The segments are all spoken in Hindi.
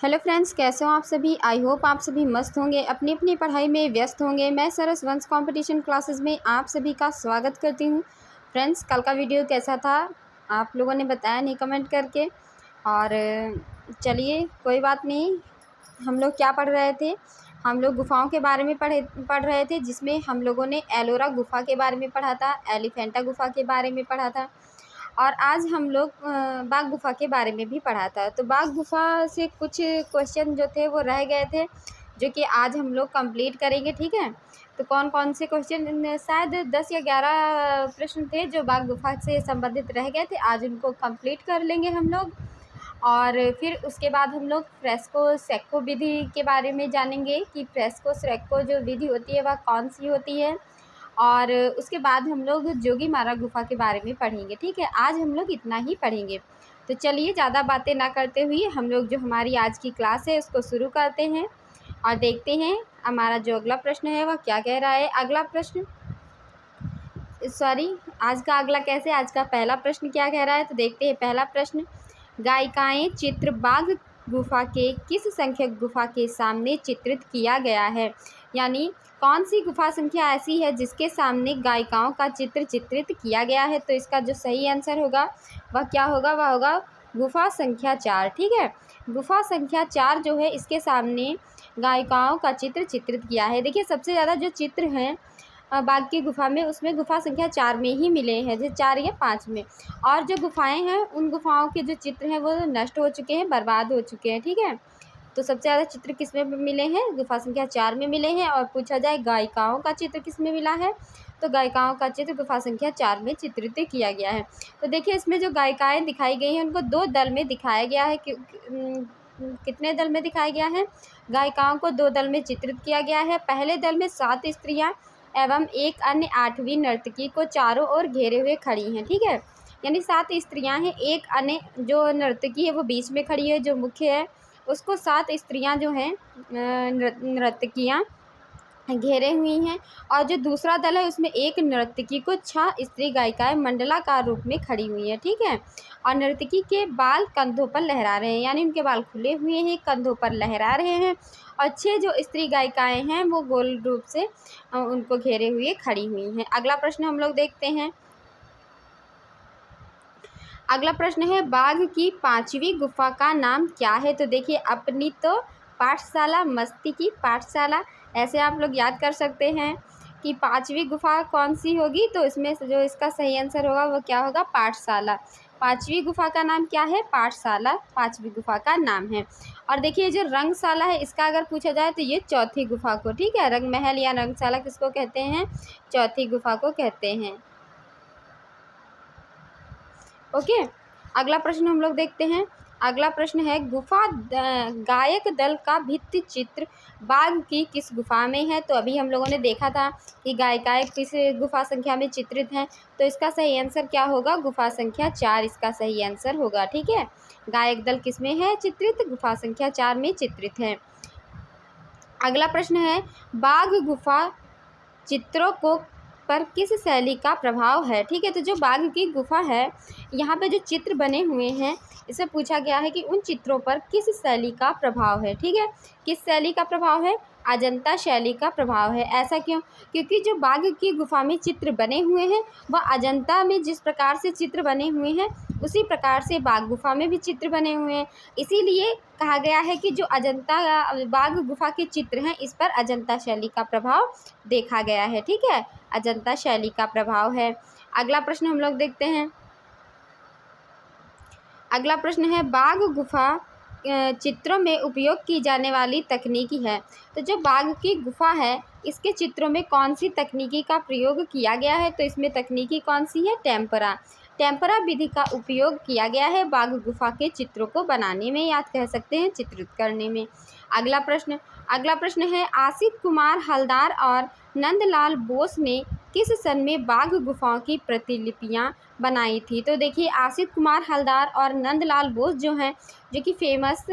हेलो फ्रेंड्स, कैसे हो आप सभी। आई होप आप सभी मस्त होंगे, अपनी अपनी पढ़ाई में व्यस्त होंगे। मैं सरस वंश कंपटीशन क्लासेस में आप सभी का स्वागत करती हूं। फ्रेंड्स, कल का वीडियो कैसा था आप लोगों ने बताया नहीं कमेंट करके। और चलिए कोई बात नहीं। हम लोग क्या पढ़ रहे थे, हम लोग गुफाओं के बारे में पढ़ रहे थे, जिसमें हम लोगों ने एलोरा गुफा के बारे में पढ़ा था, एलिफेंटा गुफा के बारे में पढ़ा था। और आज हम लोग बाघ गुफा के बारे में भी पढ़ा था। तो बाघ गुफा से कुछ क्वेश्चन जो थे वो रह गए थे, जो कि आज हम लोग कंप्लीट करेंगे। ठीक है, तो कौन कौन से क्वेश्चन, शायद 10 या 11 प्रश्न थे जो बाघ गुफा से संबंधित रह गए थे। आज उनको कंप्लीट कर लेंगे हम लोग। और फिर उसके बाद हम लोग फ्रेस्को सेक्को विधि के बारे में जानेंगे कि फ्रेस्को सेक्को जो विधि होती है वह कौन सी होती है। और उसके बाद हम लोग जोगीमारा गुफा के बारे में पढ़ेंगे। ठीक है, आज हम लोग इतना ही पढ़ेंगे। तो चलिए ज़्यादा बातें ना करते हुए हम लोग जो हमारी आज की क्लास है उसको शुरू करते हैं और देखते हैं हमारा जो अगला प्रश्न है वह क्या कह रहा है। अगला प्रश्न, सॉरी, आज का अगला कैसे, आज का पहला प्रश्न क्या कह रहा है, तो देखते हैं। पहला प्रश्न, गायिकाएँ चित्र बाघ गुफा के किस संख्यक गुफा के सामने चित्रित किया गया है। यानी कौन सी गुफा संख्या ऐसी है जिसके सामने गायिकाओं का चित्र चित्रित किया गया है। तो इसका जो सही आंसर होगा वह क्या होगा, वह होगा गुफा संख्या 4। ठीक है, गुफा संख्या 4 जो है इसके सामने गायिकाओं का चित्र चित्रित किया है। देखिए सबसे ज़्यादा जो चित्र हैं बाघ की गुफा में, उसमें गुफा संख्या 4 में ही मिले हैं, जैसे 4 या 5 में। और जो गुफाएं हैं उन गुफाओं के जो चित्र हैं वो नष्ट हो चुके हैं, बर्बाद हो चुके हैं। ठीक है, तो सबसे ज़्यादा चित्र किस में मिले हैं, गुफा संख्या 4 में मिले हैं। और पूछा जाए गायिकाओं का चित्र किस में मिला है, तो गायिकाओं का चित्र गुफा संख्या 4 में चित्रित किया गया है। तो देखिए इसमें जो गायिकाएँ दिखाई गई हैं उनको 2 दल में दिखाया गया है। कितने दल में दिखाया गया है, गायिकाओं को 2 दल में चित्रित किया गया है। पहले दल में 7 स्त्रियाँ एवं एक अन्य 8वीं नर्तकी को चारों ओर घेरे हुए खड़ी हैं। ठीक है, यानी 7 स्त्रियां हैं, एक अन्य जो नर्तकी है वो बीच में खड़ी है, जो मुख्य है उसको 7 स्त्रियां जो हैं नर्तकियां घेरे हुई हैं। और जो दूसरा दल है उसमें एक नर्तकी को 6 स्त्री गायिकाएं मंडलाकार रूप में खड़ी हुई हैं। ठीक है, और नर्तकी के बाल कंधों पर लहरा रहे हैं, यानी उनके बाल खुले हुए हैं, कंधों पर लहरा रहे हैं। और 6 जो स्त्री गायिकाएं हैं वो गोल रूप से उनको घेरे हुए खड़ी हुई हैं। अगला प्रश्न हम लोग देखते हैं। अगला प्रश्न है, बाघ की 5वीं गुफा का नाम क्या है। तो देखिए अपनी तो पाठशाला मस्ती की पाठशाला, ऐसे आप लोग याद कर सकते हैं कि 5वीं गुफा कौन सी होगी। तो इसमें से जो इसका सही आंसर होगा वो क्या होगा, पाठशाला। 5वीं गुफा का नाम क्या है, पाठशाला 5वीं गुफा का नाम है। और देखिए जो रंगशाला है इसका अगर पूछा जाए तो ये 4थी गुफा को, ठीक है, रंग महल या रंगशाला किसको कहते हैं, 4थी गुफा को कहते हैं। ओके, अगला प्रश्न हम लोग देखते हैं। अगला प्रश्न है, गायक दल का भित्ति चित्र बाघ की किस गुफा में है। तो अभी हम लोगों ने देखा था कि गायिकाएं किस गुफा संख्या में चित्रित हैं। तो इसका सही आंसर क्या होगा, गुफा संख्या 4 इसका सही आंसर होगा। ठीक है, गायक दल किस में है चित्रित, गुफा संख्या 4 में चित्रित है। अगला प्रश्न है, बाघ गुफा चित्रों को पर किस शैली का प्रभाव है। ठीक है, तो जो बाघ की गुफा है यहाँ पे जो चित्र बने हुए हैं इससे पूछा गया है कि उन चित्रों पर किस शैली का प्रभाव है। ठीक है, किस शैली का प्रभाव है, अजंता शैली का प्रभाव है। ऐसा क्यों, क्योंकि जो बाघ की गुफा में चित्र बने हुए हैं वह अजंता में जिस प्रकार से चित्र बने हुए हैं उसी प्रकार से बाघ गुफा में भी चित्र बने हुए हैं। इसीलिए कहा गया है कि जो अजंता बाघ गुफा के चित्र हैं इस पर अजंता शैली का प्रभाव देखा गया है। ठीक है, अजंता शैली का प्रभाव है। अगला प्रश्न हम लोग देखते हैं। अगला प्रश्न है, बाघ गुफा चित्रों में उपयोग की जाने वाली तकनीकी है। तो जो बाघ की गुफा है इसके चित्रों में कौन सी तकनीकी का प्रयोग किया गया है। तो इसमें तकनीकी कौन सी है, टेम्परा। टेम्परा विधि का उपयोग किया गया है बाघ गुफा के चित्रों को बनाने में, याद कह सकते हैं चित्रित करने में। अगला प्रश्न है, आसित कुमार हलदार और नंदलाल बोस ने किस सन में बाघ गुफाओं की प्रतिलिपियां बनाई थी। तो देखिए आसित कुमार हलदार और नंदलाल बोस जो हैं, जो कि फेमस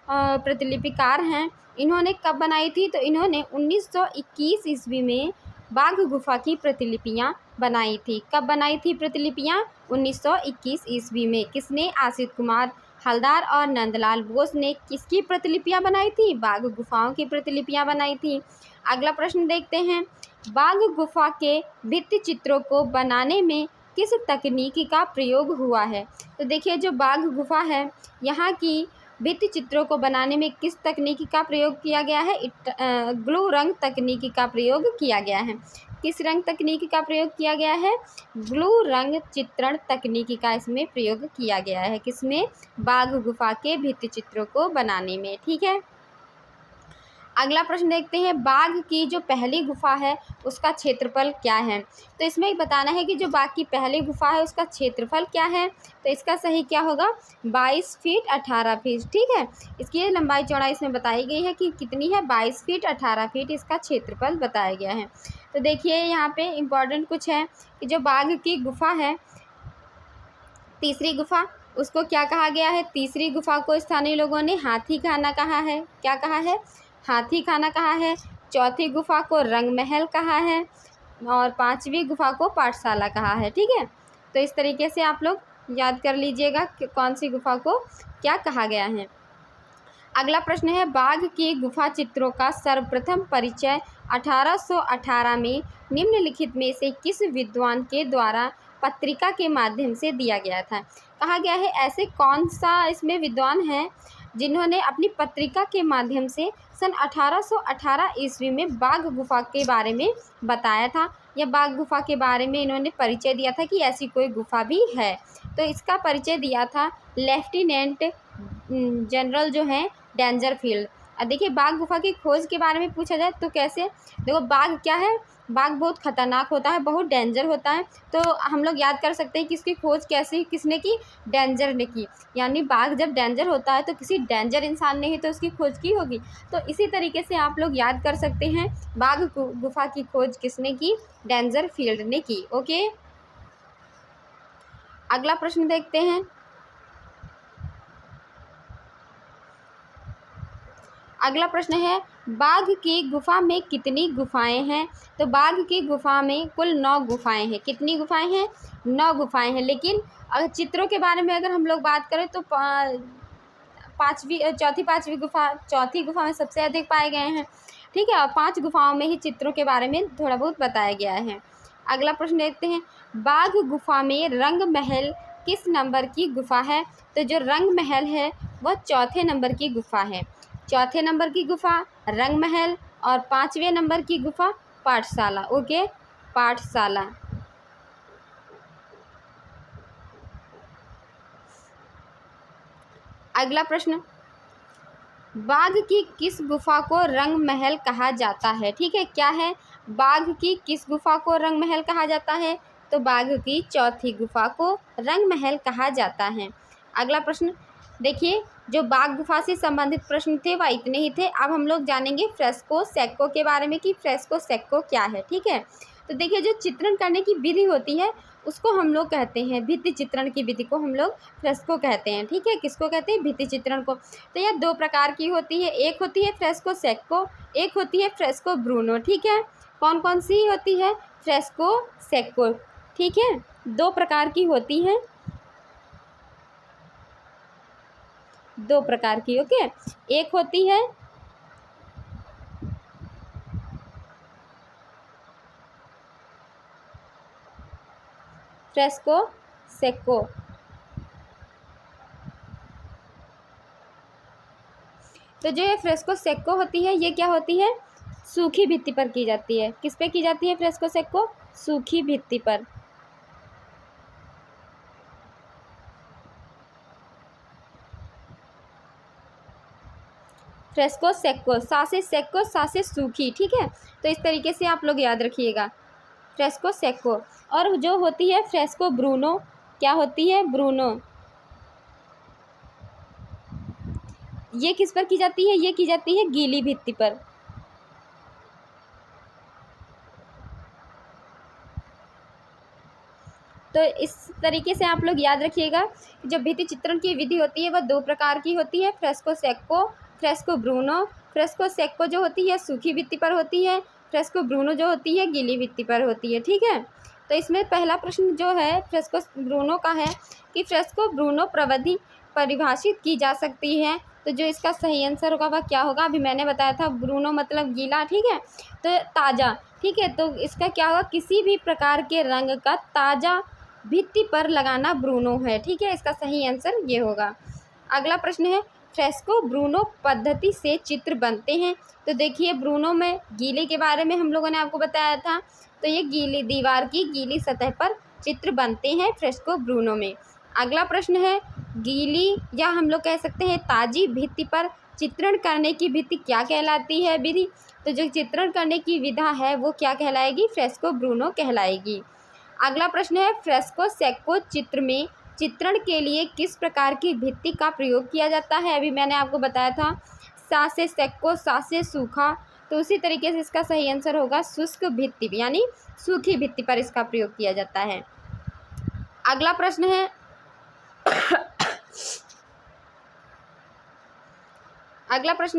प्रतिलिपिकार हैं, इन्होंने कब बनाई थी। तो इन्होंने 1921 ईस्वी में बाघ गुफा की प्रतिलिपियां बनाई थी। कब बनाई थी प्रतिलिपियां, 1921 ईस्वी में। किसने, आसित कुमार हलदार और नंदलाल बोस ने किसकी प्रतिलिपियां बनाई थी? बाघ गुफाओं की प्रतिलिपियां बनाई थी। अगला प्रश्न देखते हैं, बाघ गुफा के भित्ति चित्रों को बनाने में किस तकनीक का प्रयोग हुआ है? तो देखिए जो बाघ गुफा है यहाँ की भित्ति चित्रों को बनाने में किस तकनीक का प्रयोग किया गया है? ग्लू रंग तकनीक का प्रयोग किया गया है। किस रंग तकनीक का प्रयोग किया गया है? ग्लू रंग चित्रण तकनीक का इसमें प्रयोग किया गया है। किसमें? बाघ गुफा के भित्ति चित्रों को बनाने में। ठीक है, अगला प्रश्न देखते हैं, बाघ की जो पहली गुफा है उसका क्षेत्रफल क्या है? तो इसमें बताना है कि जो बाघ की पहली गुफा है उसका क्षेत्रफल क्या है। तो इसका सही क्या होगा? 22 फीट 18 फीट। ठीक है, इसकी लंबाई चौड़ाई इसमें बताई गई है कि कितनी है, 22 फीट 18 फीट इसका क्षेत्रफल बताया गया है। तो देखिए यहाँ पे इम्पॉर्टेंट कुछ है कि जो बाघ की गुफा है, तीसरी गुफा, उसको क्या कहा गया है? तीसरी गुफा को स्थानीय लोगों ने हाथी खाना कहा है। क्या कहा है? हाथी खाना कहा है। चौथी गुफा को रंग महल कहा है और पांचवी गुफा को पाठशाला कहा है। ठीक है, तो इस तरीके से आप लोग याद कर लीजिएगा कि कौन सी गुफा को क्या कहा गया है। अगला प्रश्न है, बाघ की गुफा चित्रों का सर्वप्रथम परिचय 1818 में निम्नलिखित में से किस विद्वान के द्वारा पत्रिका के माध्यम से दिया गया था? कहा गया है ऐसे कौन सा इसमें विद्वान है जिन्होंने अपनी पत्रिका के माध्यम से सन 1818 ईस्वी में बाघ गुफा के बारे में बताया था, या बाघ गुफा के बारे में इन्होंने परिचय दिया था कि ऐसी कोई गुफा भी है। तो इसका परिचय दिया था लेफ्टिनेंट जनरल जो हैं डेंजरफील्ड। अब देखिए बाघ गुफा की खोज के बारे में पूछा जाए तो कैसे? देखो बाघ क्या है, बाघ बहुत खतरनाक होता है, बहुत डेंजर होता है। तो हम लोग याद कर सकते हैं कि इसकी खोज कैसे किसने की? डेंजर ने की। यानी बाघ जब डेंजर होता है तो किसी डेंजर इंसान ने ही तो उसकी खोज की होगी। तो इसी तरीके से आप लोग याद कर सकते हैं बाघ गुफा की खोज किसने की? डेंजरफील्ड ने की। ओके, अगला प्रश्न देखते हैं, अगला प्रश्न है, बाघ की गुफा में कितनी गुफाएं हैं? तो बाघ की गुफा में कुल 9 गुफाएं हैं। कितनी गुफाएं हैं? 9 गुफाएं हैं। लेकिन अगर चित्रों के बारे में अगर हम लोग बात करें तो चौथी गुफा में सबसे अधिक पाए गए हैं। ठीक है, और 5 गुफाओं में ही चित्रों के बारे में थोड़ा बहुत बताया गया है। अगला प्रश्न देखते हैं, बाघ गुफा में रंग महल किस नंबर की गुफा है? तो जो रंग महल है वह चौथे नंबर की गुफा है। चौथे नंबर की गुफा रंग महल और 5वें नंबर की गुफा पाठशाला। ओके, पाठशाला। अगला प्रश्न, बाघ की किस गुफा को रंग महल कहा जाता है? ठीक है, क्या है? बाघ की किस गुफा को रंग महल कहा जाता है? तो बाघ की चौथी गुफा को रंग महल कहा जाता है। अगला प्रश्न देखिए, जो बाघ गुफा से संबंधित प्रश्न थे वह इतने ही थे। अब हम लोग जानेंगे फ्रेस्को सेक्को के बारे में कि फ्रेस्को सेक्को क्या है। ठीक है, तो देखिए जो चित्रण करने की विधि होती है उसको हम लोग कहते हैं, भित्ति चित्रण की विधि को हम लोग फ्रेस्को कहते हैं। ठीक है, किसको कहते हैं? भित्ति चित्रण को। तो यह 2 प्रकार की होती है, एक होती है फ्रेस्को सेक्को, एक होती है फ्रेस्को ब्रूनो। ठीक है, कौन कौन सी होती है? फ्रेस्को सेक्को। ठीक है, 2 प्रकार की होती हैं, 2 प्रकार की। ओके, एक होती है फ्रेस्को सेक्को, तो जो ये फ्रेस्को सेक्को होती है ये क्या होती है? सूखी भित्ति पर की जाती है। किस पे की जाती है फ्रेस्को सेक्को? सूखी भित्ति पर। फ्रेस्को सेक्को, सासे सेक्को, सासे सूखी। ठीक है, तो इस तरीके से आप लोग याद रखिएगा फ्रेस्को सेक्को। और जो होती है फ्रेस्को ब्रूनो, क्या होती है? ब्रूनो। ये किस पर की जाती है? ये की जाती है गीली भित्ति पर। तो इस तरीके से आप लोग याद रखिएगा जो भित्ति चित्रण की विधि होती है वह 2 प्रकार की होती है, फ्रेस्को सेक्को, फ्रेस्को ब्रूनो। फ्रेस्को सेक्को जो होती है सूखी भित्ति पर होती है, फ्रेस्को ब्रूनो जो होती है गीली भित्ति पर होती है। ठीक है, तो इसमें पहला प्रश्न जो है फ्रेस्को ब्रूनो का है कि फ्रेस्को ब्रूनो प्रविधि परिभाषित की जा सकती है। तो जो इसका सही आंसर होगा वह क्या होगा, अभी मैंने बताया था ब्रूनो मतलब गीला, ठीक है, तो ताज़ा, ठीक है, तो इसका क्या होगा, किसी भी प्रकार के रंग का ताज़ा भित्ति पर लगाना ब्रूनो है, ठीक है, इसका सही आंसर ये होगा। अगला प्रश्न है, फ्रेस्को ब्रूनो पद्धति से चित्र बनते हैं। तो देखिए ब्रूनो में गीले के बारे में हम लोगों ने आपको बताया था, तो ये गीली दीवार की गीली सतह पर चित्र बनते हैं फ्रेस्को ब्रूनो में। अगला प्रश्न है, गीली या हम लोग कह सकते हैं ताज़ी भित्ति पर चित्रण करने की विधि क्या कहलाती है विधि। तो जो चित्रण करने की विधा है वो क्या कहलाएगी, फ्रेस्को ब्रूनो कहलाएगी। अगला प्रश्न है, फ्रेस्को सेक्को चित्र में चित्रण के लिए किस प्रकार की भित्ति का प्रयोग किया जाता है। अभी मैंने आपको बताया था सा से सेक्को, सा से सूखा, तो उसी तरीके से इसका सही आंसर होगा शुष्क भित्ति, यानी सूखी भित्ति पर इसका प्रयोग किया जाता है। अगला प्रश्न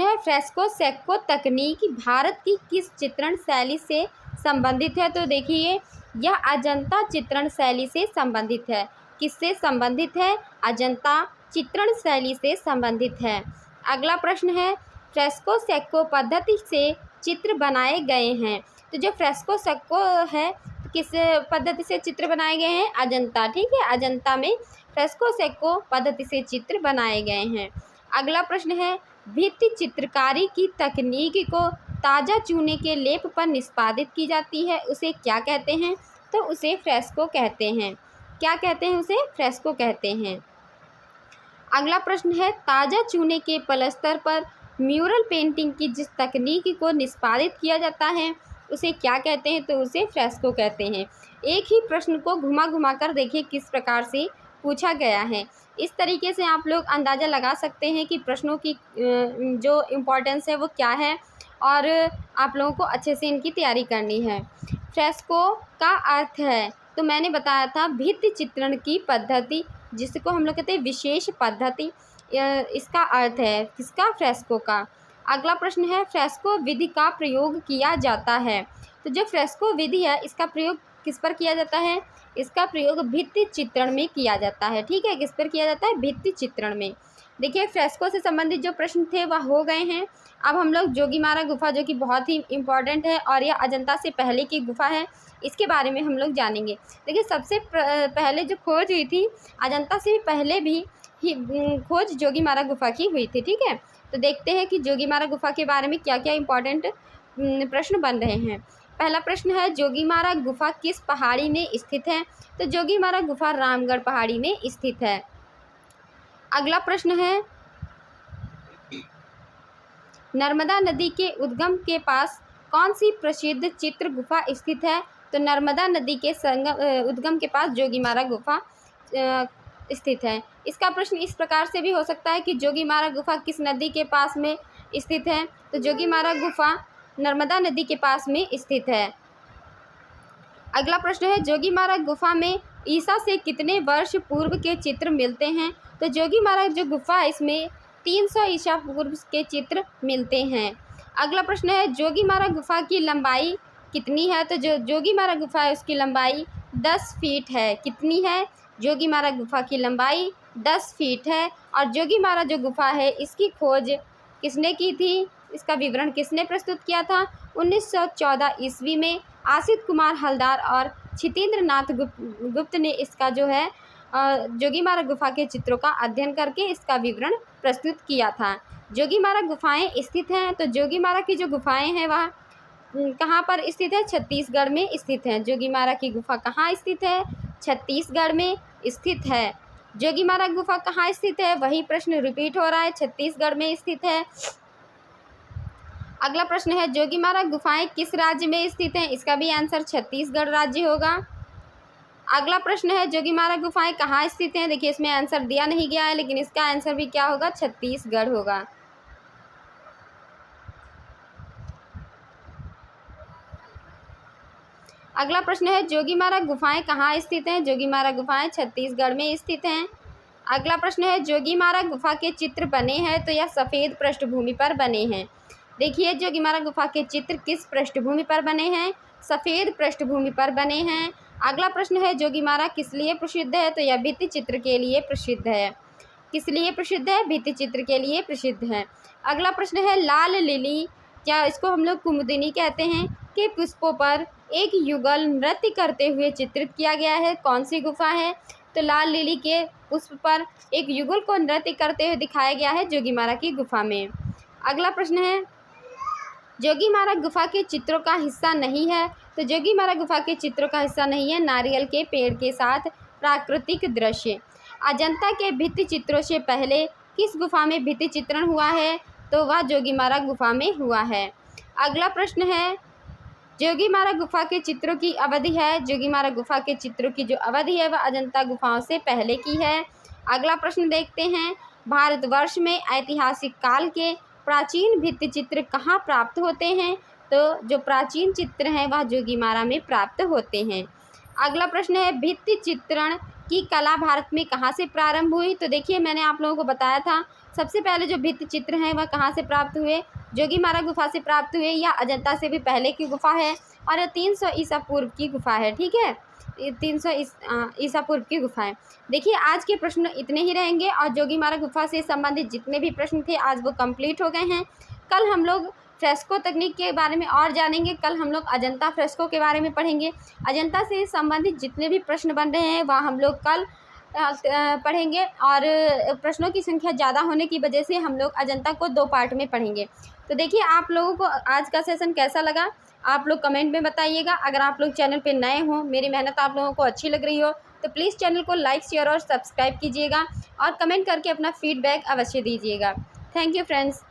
है फ्रेस्को सेक्को तकनीक भारत की किस चित्रण शैली से संबंधित है। तो देखिए यह अजंता चित्रण शैली से संबंधित है। किससे संबंधित है, अजंता चित्रण शैली से संबंधित है। अगला प्रश्न है, फ्रेस्को सेक्को पद्धति से चित्र बनाए गए हैं। तो जो फ्रेस्को सेक्को है किस पद्धति से चित्र बनाए गए हैं, अजंता, ठीक है, अजंता में फ्रेस्को सेक्को पद्धति से चित्र बनाए गए हैं। अगला प्रश्न है, भित्ति चित्रकारी की तकनीक को ताज़ा चूने के लेप पर निष्पादित की जाती है, उसे क्या कहते हैं। तो उसे फ्रेस्को कहते हैं। क्या कहते हैं, उसे फ्रेस्को कहते हैं। अगला प्रश्न है, ताज़ा चूने के पलस्तर पर म्यूरल पेंटिंग की जिस तकनीक को निष्पादित किया जाता है उसे क्या कहते हैं। तो उसे फ्रेस्को कहते हैं। एक ही प्रश्न को घुमा घुमा कर देखिए किस प्रकार से पूछा गया है। इस तरीके से आप लोग अंदाज़ा लगा सकते हैं कि प्रश्नों की जो इम्पोर्टेंस है वो क्या है, और आप लोगों को अच्छे से इनकी तैयारी करनी है। फ्रेस्को का अर्थ है, तो मैंने बताया था भित्ति चित्रण की पद्धति, जिसको हम लोग कहते हैं विशेष पद्धति, इसका अर्थ है किसका, फ्रेस्को का। अगला प्रश्न है, फ्रेस्को विधि का प्रयोग किया जाता है। तो जो फ्रेस्को विधि है इसका प्रयोग किस पर किया जाता है, इसका प्रयोग भित्ति चित्रण में किया जाता है, ठीक है, किस पर किया जाता है, भित्ति चित्रण में। देखिए फ्रेस्को से संबंधित जो प्रश्न थे वह हो गए हैं। अब हम लोग जोगीमारा गुफा, जो कि बहुत ही इम्पॉर्टेंट है और यह अजंता से पहले की गुफा है, इसके बारे में हम लोग जानेंगे। देखिए सबसे पहले जो खोज हुई थी, अजंता से पहले भी ही खोज जोगीमारा गुफा की हुई थी, ठीक है। तो देखते हैं कि जोगीमारा गुफा के बारे में क्या क्या इम्पोर्टेंट प्रश्न बन रहे हैं। पहला प्रश्न है, जोगीमारा गुफा किस पहाड़ी में स्थित है। तो जोगीमारा गुफा रामगढ़ पहाड़ी में स्थित है। अगला प्रश्न है, नर्मदा नदी के उद्गम के पास कौन सी प्रसिद्ध चित्र गुफा स्थित है। तो नर्मदा नदी के उद्गम के पास जोगीमारा गुफा स्थित है। इसका प्रश्न इस प्रकार से भी हो सकता है कि जोगीमारा गुफा किस नदी के पास में स्थित है। तो जोगीमारा गुफा नर्मदा नदी के पास में स्थित है। अगला प्रश्न है, जोगीमारा गुफा में ईसा से कितने वर्ष पूर्व के चित्र मिलते हैं। तो जोगीमारा जो गुफा है इसमें 300 ईसा पूर्व के चित्र मिलते हैं। अगला प्रश्न है, जोगीमारा गुफा की लंबाई कितनी है। तो जो जोगीमारा गुफा है उसकी लंबाई 10 फीट है। कितनी है, जोगीमारा गुफा की लंबाई 10 फीट है। और जोगीमारा जो गुफा है इसकी खोज किसने की थी, इसका विवरण किसने प्रस्तुत किया था। 1914 ईस्वी में आसित कुमार हलदार और क्षितेंद्र नाथ गुप्त ने इसका जो है जोगीमारा गुफा के चित्रों का अध्ययन करके इसका विवरण प्रस्तुत किया था। जोगीमारा गुफाएं स्थित हैं। तो जोगीमारा की जो गुफाएं हैं वह कहाँ पर स्थित है, छत्तीसगढ़ में स्थित है। जोगीमारा की गुफा कहाँ स्थित है, छत्तीसगढ़ में स्थित है। जोगीमारा गुफा कहाँ स्थित है, वही प्रश्न रिपीट हो रहा है, छत्तीसगढ़ में स्थित है। अगला प्रश्न है, जोगीमारा गुफाएं किस राज्य में स्थित हैं। इसका भी आंसर छत्तीसगढ़ राज्य होगा। अगला प्रश्न है, जोगीमारा गुफाएं कहाँ स्थित हैं। देखिए इसमें आंसर दिया नहीं गया है, लेकिन इसका आंसर भी क्या होगा, छत्तीसगढ़ होगा। अगला प्रश्न है, जोगीमारा गुफाएं कहाँ स्थित हैं। जोगीमारा गुफाएं छत्तीसगढ़ में स्थित हैं। अगला प्रश्न है, जोगीमारा गुफा के चित्र बने हैं। तो यह सफ़ेद पृष्ठभूमि पर बने हैं। देखिए जोगीमारा गुफा के चित्र किस पृष्ठभूमि पर बने हैं, सफ़ेद पृष्ठभूमि पर बने हैं। अगला प्रश्न है, जोगीमारा किस लिए प्रसिद्ध है। तो यह भित्ति चित्र के लिए प्रसिद्ध है। किस लिए प्रसिद्ध है? भित्ति चित्र के लिए प्रसिद्ध है। अगला प्रश्न है लाल लिली, क्या इसको हम लोग कुमुदिनी कहते हैं, के पुष्पों पर एक युगल नृत्य करते हुए चित्रित किया गया है। कौन सी गुफा है? तो लाल लिली के पुष्प पर एक युगल को नृत्य करते हुए दिखाया गया है जोगीमारा की गुफा में। अगला प्रश्न है जोगीमारा गुफा के चित्रों का हिस्सा नहीं है। तो जोगीमारा गुफा के चित्रों का हिस्सा नहीं है नारियल के पेड़ के साथ प्राकृतिक दृश्य। अजंता के भित्ति चित्रों से पहले किस गुफा में भित्ति चित्रण हुआ है? तो वह जोगीमारा गुफा में हुआ है। अगला प्रश्न है जोगीमारा गुफा के चित्रों की अवधि है। जोगीमारा गुफा के चित्रों की जो अवधि है वह अजंता गुफाओं से पहले की है। अगला प्रश्न देखते हैं भारतवर्ष में ऐतिहासिक काल के प्राचीन भित्ति चित्र कहाँ प्राप्त होते हैं? तो जो प्राचीन चित्र हैं वह जोगीमारा में प्राप्त होते हैं। अगला प्रश्न है भित्ति चित्रण की कला भारत में कहाँ से प्रारंभ हुई? तो देखिए मैंने आप लोगों को बताया था सबसे पहले जो भित्ति चित्र हैं वह कहाँ से प्राप्त हुए? जोगीमारा गुफा से प्राप्त हुए, या अजंता से भी पहले की गुफा है और 300 ईसा पूर्व की गुफा है। ठीक है, 300 ईसा पूर्व की गुफा है। देखिए आज के प्रश्न इतने ही रहेंगे और जोगीमारा गुफा से संबंधित जितने भी प्रश्न थे आज वो कंप्लीट हो गए हैं। कल हम लोग फ्रेस्को तकनीक के बारे में और जानेंगे। कल हम लोग अजंता फ्रेस्को के बारे में पढ़ेंगे। अजंता से संबंधित जितने भी प्रश्न बन रहे हैं वह हम लोग कल पढ़ेंगे और प्रश्नों की संख्या ज़्यादा होने की वजह से हम लोग अजंता को 2 पार्ट में पढ़ेंगे। तो देखिए आप लोगों को आज का सेशन कैसा लगा आप लोग कमेंट में बताइएगा। अगर आप लोग चैनल पे नए हों, मेरी मेहनत आप लोगों को अच्छी लग रही हो तो प्लीज़ चैनल को लाइक शेयर और सब्सक्राइब कीजिएगा और कमेंट करके अपना फीडबैक अवश्य दीजिएगा। Thank you friends.